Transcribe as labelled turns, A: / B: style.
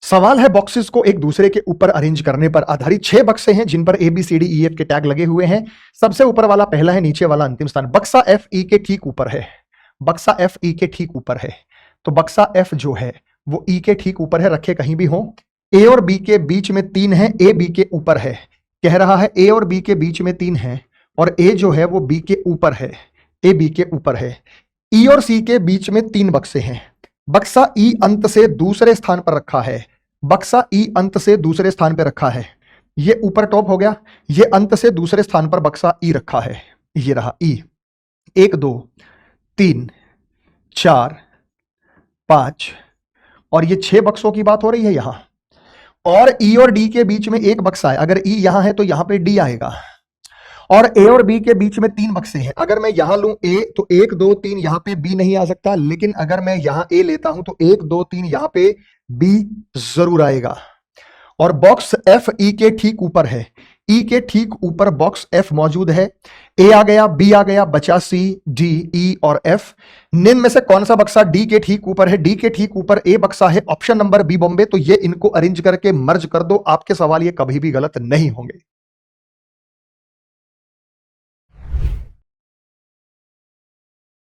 A: सवाल है बॉक्सेस को एक दूसरे के ऊपर अरेंज करने पर आधारित 6 बक्से हैं जिन पर ABCDEF के टैग लगे हुए हैं। सबसे ऊपर वाला पहला है, नीचे वाला अंतिम स्थान। बक्सा F E के ठीक ऊपर है, बक्सा F E के ठीक ऊपर है। तो बक्सा F जो है वो E के ठीक ऊपर है, रखे कहीं भी हो। A और B के बीच में 3 है, A B के ऊपर है। कह रहा है A और B के बीच में 3 है और A जो है वो B के ऊपर है, A B के ऊपर है। E और C के बीच में 3 बक्से हैं। बक्सा E अंत से दूसरे स्थान पर रखा है, बक्सा E अंत से दूसरे स्थान पर रखा है। ये ऊपर टॉप हो गया, ये अंत से दूसरे स्थान पर बक्सा E रखा है। ये रहा E। 1 2 3 4 5 और ये 6 बक्सों की बात हो रही है यहां। और E और D के बीच में एक बक्सा है, अगर E यहां है तो यहां पे D आएगा। और A और B के बीच में 3 बक्से हैं, अगर मैं यहां लूं A तो 1 2 3 यहां पे B नहीं आ सकता, लेकिन अगर मैं यहां A लेता हूं तो 1 2 3 यहां पे B जरूर आएगा। और बॉक्स F E के ठीक ऊपर है, E के ठीक ऊपर बॉक्स F मौजूद है। A आ गया, B आ गया, बचा C D E और F। निम्न में से कौन सा बक्सा D के ठीक ऊपर है? D के ठीक ऊपर A बक्सा है, ऑप्शन नंबर B बॉम्बे। तो ये इनको अरेंज करके मर्ज कर दो, आपके सवाल ये कभी भी गलत नहीं होंगे।